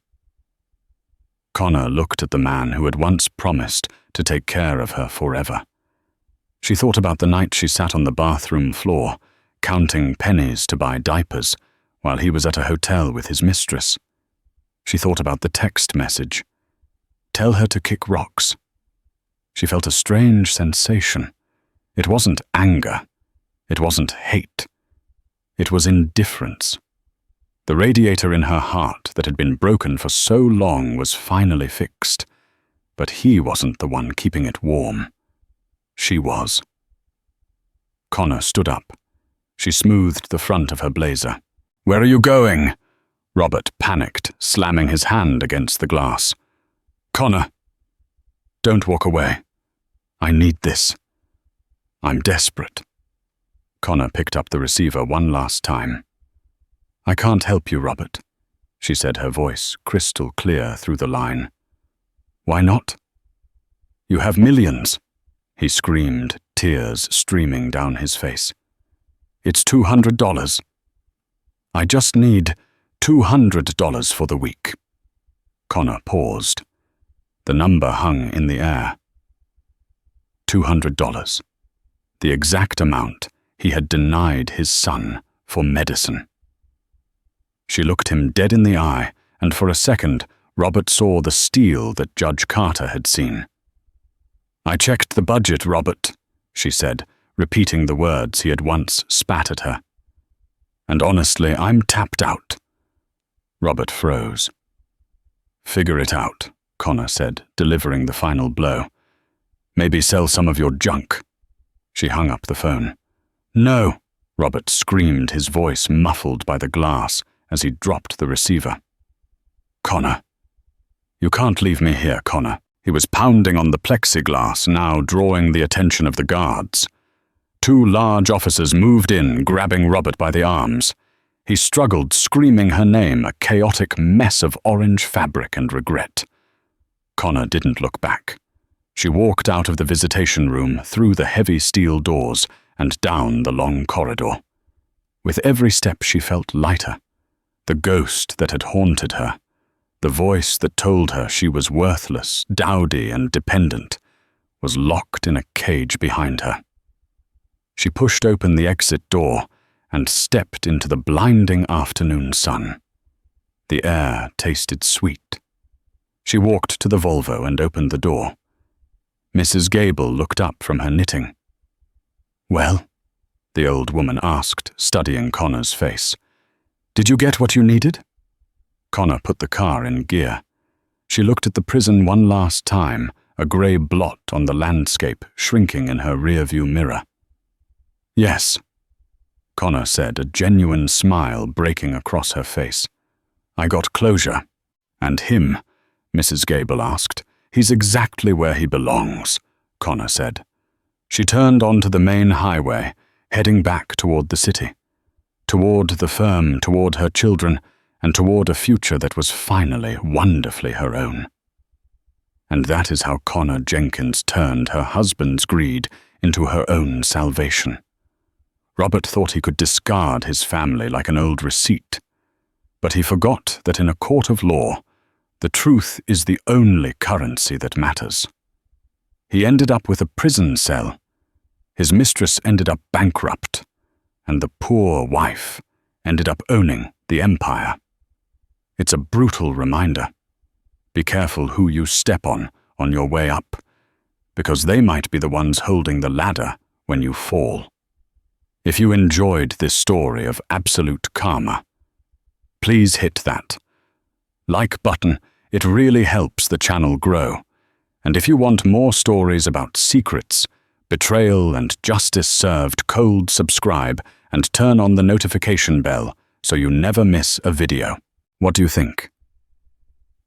Connor looked at the man who had once promised to take care of her forever. She thought about the night she sat on the bathroom floor, counting pennies to buy diapers, while he was at a hotel with his mistress. She thought about the text message. Tell her to kick rocks. She felt a strange sensation. It wasn't anger. It wasn't hate. It was indifference. The radiator in her heart that had been broken for so long was finally fixed, but he wasn't the one keeping it warm. She was. Connor stood up. She smoothed the front of her blazer. Where are you going? Robert panicked, slamming his hand against the glass. Connor, don't walk away. I need this. I'm desperate. Connor picked up the receiver one last time. I can't help you, Robert, she said, her voice crystal clear through the line. Why not? You have millions, he screamed, tears streaming down his face. It's $200. I just need $200 for the week. Connor paused. The number hung in the air. $200. The exact amount he had denied his son for medicine. She looked him dead in the eye, and for a second, Robert saw the steel that Judge Carter had seen. I checked the budget, Robert, she said, repeating the words he had once spat at her. And honestly, I'm tapped out. Robert froze. Figure it out, Connor said, delivering the final blow. Maybe sell some of your junk. She hung up the phone. No, Robert screamed, his voice muffled by the glass as he dropped the receiver. Connor. You can't leave me here, Connor. He was pounding on the plexiglass, now drawing the attention of the guards. Two large officers moved in, grabbing Robert by the arms. He struggled, screaming her name, a chaotic mess of orange fabric and regret. Connor didn't look back. She walked out of the visitation room, through the heavy steel doors, and down the long corridor. With every step she felt lighter. The ghost that had haunted her, the voice that told her she was worthless, dowdy, and dependent, was locked in a cage behind her. She pushed open the exit door and stepped into the blinding afternoon sun. The air tasted sweet. She walked to the Volvo and opened the door. Mrs. Gable looked up from her knitting. "Well?" the old woman asked, studying Connor's face. "Did you get what you needed?" Connor put the car in gear. She looked at the prison one last time, a grey blot on the landscape shrinking in her rearview mirror. "Yes," Connor said, a genuine smile breaking across her face. "I got closure." "And him?" Mrs. Gable asked. "He's exactly where he belongs," Connor said. She turned onto the main highway, heading back toward the city, toward the firm, toward her children, and toward a future that was finally wonderfully her own. And that is how Connor Jenkins turned her husband's greed into her own salvation. Robert thought he could discard his family like an old receipt, but he forgot that in a court of law, the truth is the only currency that matters. He ended up with a prison cell. His mistress ended up bankrupt, and the poor wife ended up owning the empire. It's a brutal reminder. Be careful who you step on your way up, because they might be the ones holding the ladder when you fall. If you enjoyed this story of absolute karma, please hit that like button. It really helps the channel grow. And if you want more stories about secrets, betrayal, and justice served, cold subscribe and turn on the notification bell so you never miss a video. What do you think?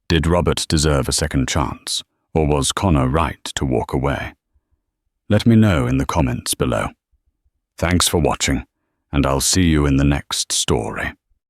Did Robert deserve a second chance, or was Connor right to walk away? Let me know in the comments below. Thanks for watching, and I'll see you in the next story.